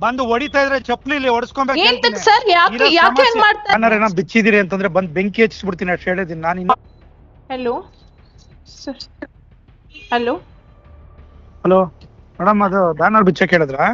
ಬಂದು ಹೊಡಿತಾ ಇದ್ರೆ ಚಪ್ಪಲಿ ಹೊಡ್ಸ್ಕೊಬೇಕು ಸರ್ ಯಾಕೆ ಮಾಡ್ತಾರೆ ಬಿಚ್ಚಿದಿರಿ ಅಂತಂದ್ರೆ ಬಂದ್ ಬೆಂಕಿ ಹಚ್ಚಿಸ್ಬಿಡ್ತೀನಿ ಅಷ್ಟು ಹೇಳಿದೀನಿ ನಾನು. Hello sir. ಹಲೋ ಮೇಡಮ್, ಅದು ಬ್ಯಾನರ್ ಬಿಚ್ಚಕ್ಕೆ ಹೇಳಿದ್ರಾ?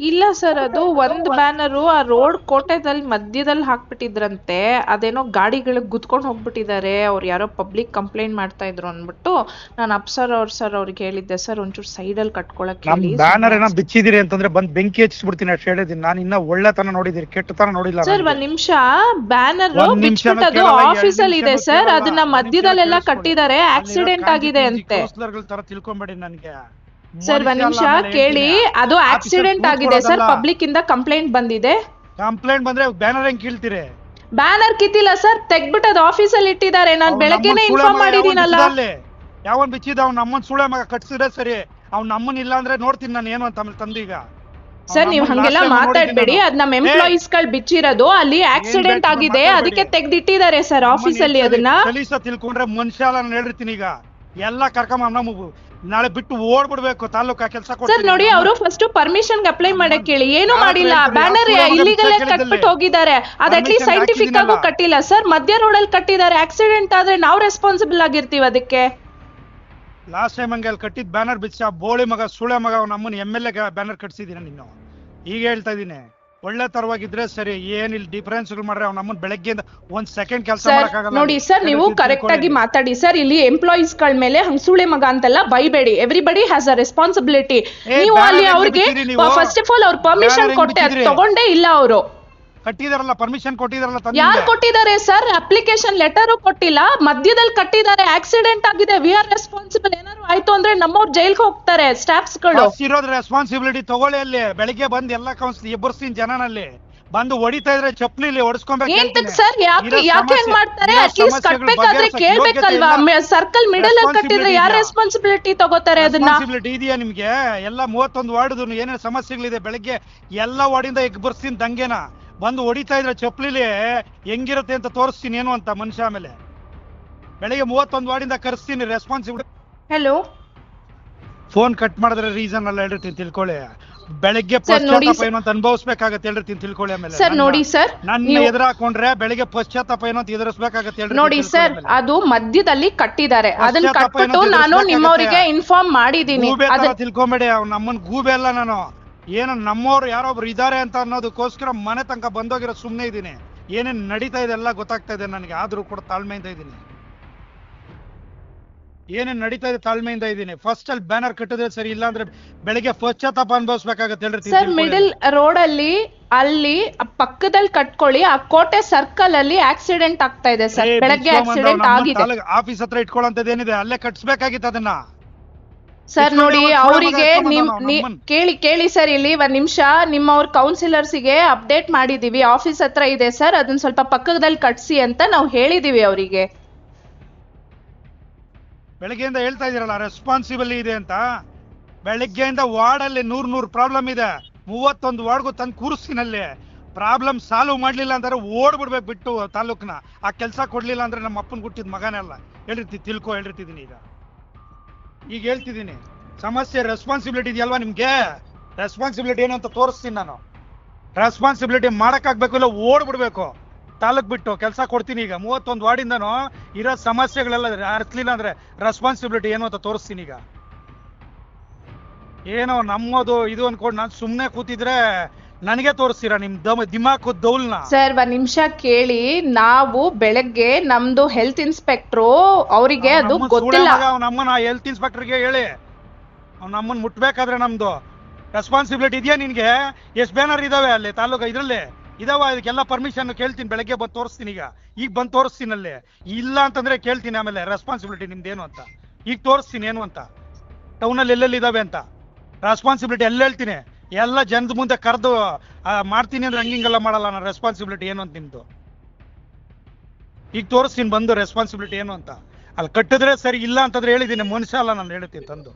ಇಲ್ಲ ಸರ್, ಅದು ಒಂದ್ ಬ್ಯಾನರು ಆ ರೋಡ್ ಕೋಟೆದಲ್ಲಿ ಮಧ್ಯದಲ್ಲಿ ಹಾಕ್ಬಿಟ್ಟಿದ್ರಂತೆ. ಅದೇನೋ ಗಾಡಿಗಳಿಗೆ ಗುದ್ಕೊಂಡು ಹೋಗ್ಬಿಟ್ಟಿದ್ದಾರೆ, ಅವ್ರು ಯಾರೋ ಪಬ್ಲಿಕ್ ಕಂಪ್ಲೇಂಟ್ ಮಾಡ್ತಾ ಇದ್ರು ಅಂದ್ಬಿಟ್ಟು ನಾನು ಅಪ್ಸರ್ ಅವ್ರಿಗೆ ಹೇಳಿದ್ದೆ ಸರ್ ಒಂಚೂರು ಸೈಡಲ್ಲಿ ಕಟ್ಕೊಳಕ್ ಹೇಳಿ. ಬ್ಯಾನರ್ ಏನೋ ಬಿಚ್ಚಿದಿರಿ ಅಂತಂದ್ರೆ ಬಂದ್ ಬೆಂಕಿ ಹಚ್ಚಿಸ್ಬಿಡ್ತೀನಿ ಅಷ್ಟು ಹೇಳಿದೀನಿ ನಾನು. ಇನ್ನ ಒಳ್ಳೆತನ ನೋಡಿದಿರಿ, ಕೆಟ್ಟತನ ನೋಡಿಲ್ಲ ಸರ್. ಒಂದ್ ನಿಮಿಷ, ಬ್ಯಾನರ್ ಬಿಚ್ಬಿಟ್ಟದು ಆಫೀಸಲ್ಲಿ ಇದೆ ಸರ್, ಅದನ್ನ ಮಧ್ಯದಲ್ಲೆಲ್ಲ ಕಟ್ಟಿದ್ದಾರೆ, ಆಕ್ಸಿಡೆಂಟ್ ಆಗಿದೆ ಅಂತೆ. ತಿಳ್ಕೊಂಬೇಡಿ ನನಗೆ ಸರ್. ಒಂದ್ ನಿಮಿಷ ಕೇಳಿ, ಅದು ಆಕ್ಸಿಡೆಂಟ್ ಆಗಿದೆ ಸರ್, ಪಬ್ಲಿಕ್ ಇಂದ ಕಂಪ್ಲೇಂಟ್ ಬಂದಿದೆ. ಕಂಪ್ಲೇಂಟ್ ಬಂದ್ರೆ ಬ್ಯಾನರ್ ಹೆಂಗ್ ಕೀಳ್ತೀರಿ? ಬ್ಯಾನರ್ ಕಿತ್ತಿಲ್ಲ ಸರ್, ತೆಗ್ಬಿಟ್ಟು ಅದು ಆಫೀಸಲ್ಲಿ ಇಟ್ಟಿದ್ದಾರೆ. ನಾನು ಬೆಳಗ್ಗೆನೆ ಇನ್ಫಾರ್ಮ್ ಮಾಡಿದೀನಲ್ಲ. ಯಾವನ್ ಬಿಚ್ಚಿದ ಅವ್ನ ನಮ್ಮನ್ ಸುಳೆ ಮಗ ಕಟ್ಸಿದ್ರೆ ಸರಿ, ಅವ್ನ ನಮ್ಮನ್ ಇಲ್ಲ ಅಂದ್ರೆ ನೋಡ್ತೀನಿ ನಾನು ಏನು ಅಂತ ಆಮೇಲೆ ತಂದೀಗ. ಸರ್ ನೀವು ಹಂಗೆಲ್ಲ ಮಾತಾಡ್ಬೇಡಿ, ಅದ್ ನಮ್ಮ ಎಂಪ್ಲಾಯೀಸ್ ಗಳು ಬಿಚ್ಚಿರೋದು, ಅಲ್ಲಿ ಆಕ್ಸಿಡೆಂಟ್ ಆಗಿದೆ, ಅದಕ್ಕೆ ತೆಗ್ದಿಟ್ಟಿದ್ದಾರೆ ಸರ್ ಆಫೀಸಲ್ಲಿ. ಅದನ್ನ ತಿಳ್ಕೊಂಡ್ರೆ ಮನುಷ್ಯ ನಾನು ಹೇಳಿರ್ತೀನಿ. ಈಗ ಎಲ್ಲ ಕರ್ಕೊಂಬ ನಾಳೆ ಬಿಟ್ಟು ಓಡ್ಬಿಡ್ಬೇಕು ತಾಲೂಕಾ ಕೆಲಸ. ಸರ್ ನೋಡಿ, ಅವರು ಫಸ್ಟ್ ಪರ್ಮಿಷನ್ ಅಪ್ಲೈ ಮಾಡಕ್ ಹೇಳಿ, ಏನು ಮಾಡಿಲ್ಲ. ಬ್ಯಾನರ್ ಇಲ್ಲಿಗಲ್ ಕಟ್ಬಿಟ್ಟು ಹೋಗಿದ್ದಾರೆ, ಅದ್ ಅಟ್ಲೀಸ್ಟ್ ಸೈಂಟಿಫಿಕ್ ಆಗು ಕಟ್ಟಿಲ್ಲ ಸರ್. ಮಧ್ಯ ರೋಡ್ ಅಲ್ಲಿ ಕಟ್ಟಿದ್ದಾರೆ, ಆಕ್ಸಿಡೆಂಟ್ ಆದ್ರೆ ನಾವು ರೆಸ್ಪಾನ್ಸಿಬಲ್ ಆಗಿರ್ತೀವಿ ಅದಕ್ಕೆ. ಲಾಸ್ಟ್ ಟೈಮ್ ಹಂಗೆ ಅಲ್ಲಿ ಕಟ್ಟಿದ್ ಬ್ಯಾನರ್ ಬಿಚ್ಚ ಬೋಳಿ ಮಗ ಸುಳೆ ಮಗ ನಮ್ಮನ್ನ MLA ಬ್ಯಾನರ್ ಕಟ್ಸಿದೀನಿ ನೀನು. ಈಗ ಹೇಳ್ತಾ ಇದೀನಿ, ಒಳ್ಳೆ ತರವಾಗಿದ್ರೆ ಸರಿ, ಏನಿಲ್ಲ ಡಿಫರೆನ್ಸ್ ಮಾಡ್ರೆ ಅವ್ನ ನಮ್ಮನ್ನ ಬೆಳಗ್ಗೆಯಿಂದ ಒಂದ್ ಸೆಕೆಂಡ್ ಕೆಲಸ ಮಾಡಕ್ಕಾಗಲ್ಲ. ನೋಡಿ ಸರ್, ನೀವು ಕರೆಕ್ಟ್ ಆಗಿ ಮಾತಾಡಿ ಸರ್. ಇಲ್ಲಿ ಎಂಪ್ಲಾಯೀಸ್ ಗಳ ಮೇಲೆ ಹಂಗ್ ಸುಳೆ ಮಗ ಅಂತೆಲ್ಲ ಬೈಬೇಡಿ. Everybody has a responsibility. ನೀವು ಅಲ್ಲಿ ಅವ್ರಿಗೆ ಫಸ್ಟ್ ಆಫ್ ಆಲ್ ಅವ್ರ ಪರ್ಮಿಷನ್ ಕೊಟ್ಟೆ, ಅದು ತಗೊಂಡೇ ಇಲ್ಲ ಅವರು. ಕಟ್ಟಿದಾರಲ್ಲ, ಪರ್ಮಿಷನ್ ಕೊಟ್ಟಿದಾರಲ್ಲ. ಯಾರು ಕೊಟ್ಟಿದ್ದಾರೆ ಸರ್? ಅಪ್ಲಿಕೇಶನ್ ಲೆಟರ್ ಕೊಟ್ಟಿಲ್ಲ, ಮಧ್ಯದಲ್ಲಿ ಕಟ್ಟಿದ್ದಾರೆ, ಆಕ್ಸಿಡೆಂಟ್ ಆಗಿದೆ, ವಿ ಆರ್ ರೆಸ್ಪಾನ್ಸಿಬಲ್. ಏನಾದ್ರು ಆಯ್ತು ಅಂದ್ರೆ ನಮ್ಮವ್ರು ಜೈಲ್ಗೆ ಹೋಗ್ತಾರೆ ಸ್ಟಾಫ್ಸ್ ಗಳು. ಇರೋದ್ ರೆಸ್ಪಾನ್ಸಿಬಿಲಿಟಿ ತಗೊಳ್ಳಿ. ಅಲ್ಲಿ ಬೆಳಿಗ್ಗೆ ಬಂದ್ ಎಲ್ಲ ಕೌನ್ಸಿಲ್ ಎಬ್ಬರ್ಸ್ತೀನಿ ಜನನಲ್ಲಿ, ಬಂದು ಹೊಡಿತಾ ಇದ್ರೆ ಚಪ್ಪಲಿ ಹೊಡ್ಸ್ಕೊಬೇಕು ಸರ್. ಯಾಕೆ ಮಾಡ್ತಾರೆ? ಅಟ್ಲೀಸ್ಟ್ ಕಟ್ಬೇಕಾದ್ರೆ ಕೇಳ್ಬೇಕಲ್ವಾ? ಸರ್ಕಲ್ ಮಿಡಲ್ ಅಲ್ಲಿ ಕಟ್ಟಿದ್ರೆ ಯಾರು ರೆಸ್ಪಾನ್ಸಿಬಿಲಿಟಿ ತಗೋತಾರೆ? ಅದನ್ನ ಇದೆಯಾ ನಿಮ್ಗೆ? ಎಲ್ಲ 31 ವಾರ್ಡ್ ಏನೇನು ಸಮಸ್ಯೆಗಳಿದೆ, ಬೆಳಗ್ಗೆ ಎಲ್ಲ ವಾರ್ಡಿಂದ ಎಬ್ಬರ್ಸ್ತೀನಿ ದಂಗೆನ. ಬಂದು ಹೊಡಿತಾ ಇದ್ರೆ ಚಪ್ಪಲಿ ಹೆಂಗಿರುತ್ತೆ ಅಂತ ತೋರಿಸ್ತೀನಿ ಏನು ಅಂತ ಮನುಷ್ಯ. ಆಮೇಲೆ ಬೆಳಿಗ್ಗೆ 31 ವಾರ್ಡಿಂದ ಕರೆಸ್ತೀನಿ ರೆಸ್ಪಾನ್ಸಿಬಿಲಿಟಿ. ಹಲೋ, ಫೋನ್ ಕಟ್ ಮಾಡಿದ್ರೆ ರೀಸನ್ ಎಲ್ಲ ಹೇಳಿರ್ತೀನಿ ತಿಳ್ಕೊಳ್ಳಿ. ಬೆಳಗ್ಗೆ ಪಶ್ಚಾತ್ತಾಪ ಏನು ಅಂತ ಅನುಭವಿಸ್ಬೇಕಾಗತ್ತೆ ಹೇಳಿರ್ತೀನಿ ತಿಳ್ಕೊಳ್ಳಿ. ಆಮೇಲೆ ಸರ್ ನೋಡಿ ಸರ್, ನನ್ನ ಎದುರು ಹಾಕೊಂಡ್ರೆ ಬೆಳಿಗ್ಗೆ ಪಶ್ಚಾತ್ತಾಪ ಏನು ಅಂತ ಎದುರಿಸ್ಬೇಕಾಗತ್ತೆ ಹೇಳಿ. ನೋಡಿ ಸರ್, ಅದು ಮಧ್ಯದಲ್ಲಿ ಕಟ್ಟಿದ್ದಾರೆ, ಅದನ್ನ ಕಟ್ಬಿಟ್ಟು ನಾನು ನಿಮ್ಮವರಿಗೆ ಇನ್ಫಾರ್ಮ್ ಮಾಡಿದೀನಿ. ತಿಳ್ಕೊಂಬೇಡಿ, ಅವ್ನು ನಮ್ಮನ್ ಗೂಬೆ ಅಲ್ಲ ನಾನು. ಏನು ನಮ್ಮವ್ರು ಯಾರೊಬ್ರು ಇದಾರೆ ಅಂತ ಅನ್ನೋದಕ್ಕೋಸ್ಕರ ಮನೆ ತನಕ ಬಂದೋಗಿರೋ ಸುಮ್ನೆ ಇದೀನಿ. ಏನೇನ್ ನಡೀತಾ ಇದೆ ಎಲ್ಲ ಗೊತ್ತಾಗ್ತಾ ಇದೆ ನನಗೆ, ಆದ್ರೂ ಕೂಡ ತಾಳ್ಮೆಯಿಂದ ಇದೀನಿ. ಏನೇನ್ ನಡೀತಾ ಇದೆ ತಾಳ್ಮೆಯಿಂದ ಇದೀನಿ. ಫಸ್ಟ್ ಅಲ್ಲಿ ಬ್ಯಾನರ್ ಕಟ್ಟಿದ್ರೆ ಸರಿ, ಇಲ್ಲ ಅಂದ್ರೆ ಬೆಳಿಗ್ಗೆ ಪಶ್ಚಾತ್ತಾಪ ಅನುಭವಿಸ್ಬೇಕಾಗತ್ತೆ ಹೇಳ್ರಿ. ಸರ್, ಮಿಡಲ್ ರೋಡ್ ಅಲ್ಲಿ ಪಕ್ಕದಲ್ಲಿ ಕಟ್ಕೊಳ್ಳಿ. ಆ ಕೋಟೆ ಸರ್ಕಲ್ ಅಲ್ಲಿ ಆಕ್ಸಿಡೆಂಟ್ ಆಗ್ತಾ ಇದೆ ಸರ್, ಬೆಳಗ್ಗೆ ಆಕ್ಸಿಡೆಂಟ್ ಆಗಿದೆ. ಆಫೀಸ್ ಹತ್ರ ಇಟ್ಕೊಳ್ಳೋಂಥದ್ದು ಏನಿದೆ ಅಲ್ಲೇ ಕಟ್ಸ್ಬೇಕಾಗಿತ್ತು ಅದನ್ನ. ಸರ್ ನೋಡಿ, ಅವರಿಗೆ ಕೇಳಿ ಸರ್, ಇಲ್ಲಿ ಒಂದ್ ನಿಮಿಷ, ನಿಮ್ಮವ್ರ ಕೌನ್ಸಿಲರ್ಸ್ಗೆ ಅಪ್ಡೇಟ್ ಮಾಡಿದೀವಿ, ಆಫೀಸ್ ಹತ್ರ ಇದೆ ಸರ್, ಅದನ್ನ ಸ್ವಲ್ಪ ಪಕ್ಕದಲ್ಲಿ ಕಟ್ಸಿ ಅಂತ ನಾವು ಹೇಳಿದೀವಿ ಅವರಿಗೆ. ಬೆಳಗ್ಗೆಯಿಂದ ಹೇಳ್ತಾ ಇದೀರಲ್ಲ ರೆಸ್ಪಾನ್ಸಿಬಲ್ ಇದೆ ಅಂತ. ಬೆಳಗ್ಗೆಯಿಂದ ವಾರ್ಡ್ ಅಲ್ಲಿ 100 ಪ್ರಾಬ್ಲಮ್ ಇದೆ. 31 ವಾರ್ಡ್ಗೂ ತಂದು ಕೂರಿಸ್ತೀನಲ್ಲಿ. ಪ್ರಾಬ್ಲಮ್ ಸಾಲ್ವ್ ಮಾಡ್ಲಿಲ್ಲ ಅಂದ್ರೆ ಓಡ್ಬಿಡ್ಬೇಕು ಬಿಟ್ಟು ತಾಲೂಕ್ನ. ಆ ಕೆಲಸ ಕೊಡ್ಲಿಲ್ಲ ಅಂದ್ರೆ ನಮ್ಮ ಅಪ್ಪನ್ ಹುಟ್ಟಿದ ಮಗನೆಲ್ಲ ಹೇಳಿರ್ತಿದ್ದೀನಿ. ಈಗ ಹೇಳ್ತಿದ್ದೀನಿ, ಸಮಸ್ಯೆ ರೆಸ್ಪಾನ್ಸಿಬಿಲಿಟಿ ಇದೆಯಲ್ವಾ ನಿಮ್ಗೆ? ರೆಸ್ಪಾನ್ಸಿಬಿಲಿಟಿ ಏನು ಅಂತ ತೋರಿಸ್ತೀನಿ ನಾನು. ರೆಸ್ಪಾನ್ಸಿಬಿಲಿಟಿ ಮಾಡಕ್ಕಾಗ್ಬೇಕು, ಇಲ್ಲ ಓಡ್ಬಿಡ್ಬೇಕು ತಾಲೂಕ್ ಬಿಟ್ಟು. ಕೆಲಸ ಕೊಡ್ತೀನಿ. ಈಗ 31 ವಾರ್ಡಿಂದನೂ ಇರೋ ಸಮಸ್ಯೆಗಳೆಲ್ಲ ಅರ್ಥಲಿಲ್ಲ ಅಂದ್ರೆ ರೆಸ್ಪಾನ್ಸಿಬಿಲಿಟಿ ಏನು ಅಂತ ತೋರಿಸ್ತೀನಿ. ಈಗ ಏನೋ ನಮ್ಮದು ಇದು ಅನ್ಕೊಂಡು ನಾನು ಸುಮ್ನೆ ಕೂತಿದ್ರೆ ನನಗೆ ತೋರಿಸ್ತೀರಾ ನಿಮ್ ದಿಮಾಕು ದೌಲ್ನ? ಸರ್ ಒಂದ್ ನಿಮಿಷ ಕೇಳಿ, ನಾವು ಬೆಳಗ್ಗೆ ನಮ್ದು ಹೆಲ್ತ್ ಇನ್ಸ್ಪೆಕ್ಟ್ರು ಅವರಿಗೆ ಅದು ಗೊತ್ತಿಲ್ಲ. ನಮ್ಮನ್ನ ಹೆಲ್ತ್ ಇನ್ಸ್ಪೆಕ್ಟರ್ಗೆ ಹೇಳಿ, ಅವ್ನು ನಮ್ಮನ್ನ ಮುಟ್ಬೇಕಾದ್ರೆ ನಮ್ದು ರೆಸ್ಪಾನ್ಸಿಬಿಲಿಟಿ ಇದೆಯಾ ನಿನ್ಗೆ? ಎಷ್ಟು ಬ್ಯಾನರ್ ಇದಾವೆ ಅಲ್ಲಿ ತಾಲೂಕು ಇದ್ರಲ್ಲಿ ಇದಾವ? ಇದಕ್ಕೆಲ್ಲ ಪರ್ಮಿಷನ್ ಕೇಳ್ತೀನಿ, ಬೆಳಗ್ಗೆ ಬಂದು ತೋರಿಸ್ತೀನಿ. ಈಗ ಬಂದು ತೋರಿಸ್ತೀನಿ. ಅಲ್ಲಿ ಇಲ್ಲ ಅಂತಂದ್ರೆ ಕೇಳ್ತೀನಿ ಆಮೇಲೆ ರೆಸ್ಪಾನ್ಸಿಬಿಲಿಟಿ ನಿಮ್ದೇನು ಅಂತ. ಈಗ ತೋರಿಸ್ತೀನಿ ಏನು ಅಂತ, ಟೌನಲ್ಲಿ ಎಲ್ಲೆಲ್ಲಿ ಇದಾವೆ ಅಂತ ರೆಸ್ಪಾನ್ಸಿಬಿಲಿಟಿ ಎಲ್ಲ ಹೇಳ್ತೀನಿ. ಎಲ್ಲ ಜನದ ಮುಂದೆ ಕರೆದು ಮಾಡ್ತೀನಿ ಅಂದ್ರೆ ಹಂಗಿಂಗೆಲ್ಲ ಮಾಡಲ್ಲ ನಾನು. ರೆಸ್ಪಾನ್ಸಿಬಿಲಿಟಿ ಏನು ಅಂತ ನಿಮ್ದು ಈಗ ತೋರಿಸ್ತೀನಿ ಬಂದು, ರೆಸ್ಪಾನ್ಸಿಬಿಲಿಟಿ ಏನು ಅಂತ. ಅಲ್ಲಿ ಕಟ್ಟಿದ್ರೆ ಸರಿ, ಇಲ್ಲ ಅಂತಂದ್ರೆ ಹೇಳಿದ್ದೀನಿ, ಮನುಷ್ಯ ಅಲ್ಲ ನಾನು ಹೇಳ್ತೀನಿ ತಂದು.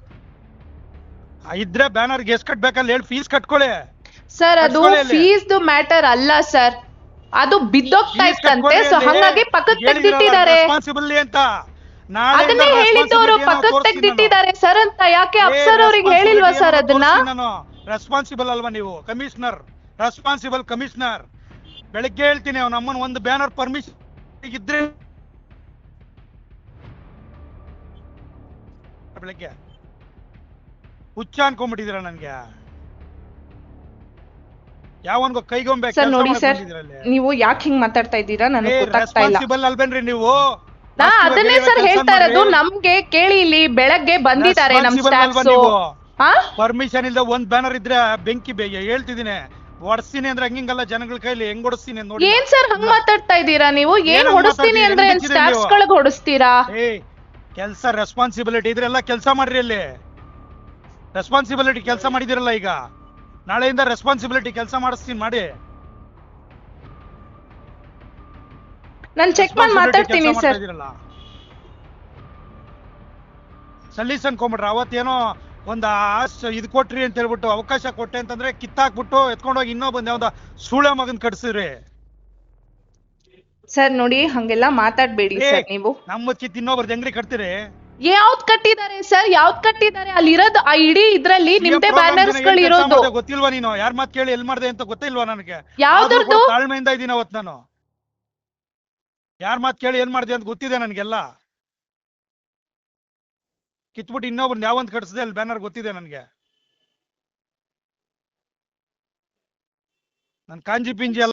ಇದ್ರೆ ಬ್ಯಾನರ್ಗೆ ಎಷ್ಟು ಕಟ್ಬೇಕಲ್ಲ ಹೇಳಿ, ಫೀಸ್ ಕಟ್ಕೊಳ್ಳಿ ಸರ್. ಅದು ಫೀಸ್ ಮ್ಯಾಟರ್ ಅಲ್ಲ ಸರ್, ಅದು ಬಿದ್ದೋಗ್ತಾ ಇತ್ತಂತೆ, ಸೊ ಹಾಗಾಗಿ ಪಕ್ಕಕ್ಕೆ ತೆಗ್ದಿಟ್ಟಿದ್ದಾರೆ. ರೆಸ್ಪಾನ್ಸಿಬಲ್ ಅಂತ ಅದನ್ನೇ ಹೇಳಿದ್ದವರು ಪಕ್ಕಕ್ಕೆ ತೆಗ್ದಿಟ್ಟಿದ್ದಾರೆ ಸರ್ ಅಂತ. ಯಾಕೆ ಅಪ್ಸರ್ ಅವ್ರಿಗೆ ಹೇಳಿಲ್ವಾ ಸರ್ ಅದನ್ನ? ರೆಸ್ಪಾನ್ಸಿಬಲ್ ಅಲ್ವಾ ನೀವು? Commissioner, responsible commissioner. ಬೆಳಗ್ಗೆ ಹೇಳ್ತೀನಿ ಅವ್ನ ಅಮ್ಮನ ಒಂದು ಬ್ಯಾನರ್ ಪರ್ಮಿಷನ್ ಇದ್ರೆ ಬೆಳಗ್ಗೆ ಹುಚ್ಚ ಅನ್ಕೊಂಡ್ಬಿಟ್ಟಿದ್ದೀರ ನನ್ಗೆ. ಯಾವನ್ಗೋ ಕೈಗೊಂಬೆ ಸರ್ ನೋಡಿ ಸರ್, ನೀವು ಯಾಕೆ ಹಿಂಗ್ ಮಾತಾಡ್ತಾ ಇದ್ದೀರಾ ನನಗೆ ಗೊತ್ತಾಗ್ತಾ ಇಲ್ಲ. ರೆಸ್ಪಾನ್ಸಿಬಲ್ ಅಲ್ವೇನ್ರಿ ನೀವು? ನಾ ಅದನ್ನೇ ಸರ್ ಹೇಳ್ತಾ ಇರೋದು. ನಮ್ಗೆ ಕೇಳಿ, ಇಲ್ಲಿ ಬೆಳಗ್ಗೆ ಬಂದಿದ್ದಾರೆ ನಮ್ ಸ್ಟಾಫ್ಸ್. ಪರ್ಮಿಷನ್ ಇಲ್ದ ಒಂದ್ ಬ್ಯಾನರ್ ಇದ್ರೆ ಬೆಂಕಿ ಹೇಳ್ತಿದ್ದೀನಿ, ಹೊಡ್ಸ್ತೀನಿ ಅಂದ್ರೆ ಹಂಗಿಂಗಲ್ಲ, ಜನಗಳ ಕೈಲಿ ಹೆಂಗ್ ಹೊಡಿಸ್ತೀನಿ ನೋಡಿ. ಏನ್ ಸರ್ ಹಂಗ್ ಮಾತಾಡ್ತಾ ಇದ್ದೀರಾ ನೀವು? ಏನ್ ಹೊಡಿಸ್ತೀನಿ ಅಂದ್ರೆ ಸ್ಟಾಫ್ಸ್ ಗಳಿಗೆ ಹೊಡಿಸ್ತೀರಾ? ಕೆಲ್ಸ ರೆಸ್ಪಾನ್ಸಿಬಿಲಿಟಿ ಇದ್ರೆಲ್ಲ ಕೆಲ್ಸ ಮಾಡ್ರಿ. ಅಲ್ಲಿ ರೆಸ್ಪಾನ್ಸಿಬಿಲಿಟಿ ಕೆಲಸ ಮಾಡಿದಿರಲ್ಲ, ಈಗ ನಾಳೆಯಿಂದ ರೆಸ್ಪಾನ್ಸಿಬಿಲಿಟಿ ಕೆಲಸ ಮಾಡಿಸ್ತೀನಿ ಮಾಡಿ. ನಾನು ಚೆಕ್ ಮಾಡಿ ಮಾತಾಡ್ತೀನಿ ಸರ್. ಸಲೀಸ್ ಅನ್ಕೊಂಬಿಟ್ರ ಅವತ್ತೇನೋ ಒಂದ್ ಇದು ಕೊಟ್ರಿ ಅಂತ ಹೇಳ್ಬಿಟ್ಟು, ಅವಕಾಶ ಕೊಟ್ಟೆ ಅಂತಂದ್ರೆ ಕಿತ್ತಾಕ್ಬಿಟ್ಟು ಎತ್ಕೊಂಡೋಗಿ ಇನ್ನೊಬ್ಬಂದ್ ಯಾವ್ದ ಸೂಳೆ ಮಗನ್ ಕಟ್ಸಿದ್ರಿ. ಸರ್ ನೋಡಿ, ಹಂಗೆಲ್ಲ ಮಾತಾಡ್ಬೇಡಿ ಸರ್ ನೀವು. ನಮ್ಮ ಕಿತ್ ಇನ್ನೊಬ್ರದ್ದು ಹೆಂಗ್ರಿ ಕಟ್ತೀರಿ? ಯಾವ್ದ್ ಕಟ್ಟಿದ್ದಾರೆ ಸರ್? ಯಾವ್ದ್ ಕಟ್ಟಿದ್ದಾರೆ? ಅಲ್ಲಿರೋದು ಆ ಇಡೀ ಇದ್ರಲ್ಲಿ ನಿಮ್ದೇ ಬ್ಯಾನರ್ಸ್ ಗಳು ಇರೋದು. ಗೊತ್ತಿಲ್ವಾ ನೀನು? ಯಾರ್ ಮಾತ್ ಕೇಳಿ ಎಲ್ ಮಾಡ್ದೆ ಅಂತ ಗೊತ್ತಿಲ್ವಾ ನನಗೆ? ಯಾವ್ದ್ರದ್ದು? ತಾಳ್ಮೆಯಿಂದ ಇದೀನಿ ಅವತ್ ನಾನು. ಯಾರ್ ಮಾತ್ ಕೇಳಿ ಏನ್ ಮಾಡ್ದೆ ಅಂತ ಗೊತ್ತಿದೆ ನನ್ಗೆಲ್ಲ. ಕಿತ್ಬಿಟ್ಟು ಇನ್ನೊಬ್ರನ್ನ ಯಾವಂತ ಕಟ್ಸಿದೆ ಅಲ್ಲಿ ಬ್ಯಾನರ್ ಗೊತ್ತಿದೆ ನನ್ಗೆ. ನನ್ ಕಾಂಜಿ ಪಿಂಜಿ ಎಲ್ಲ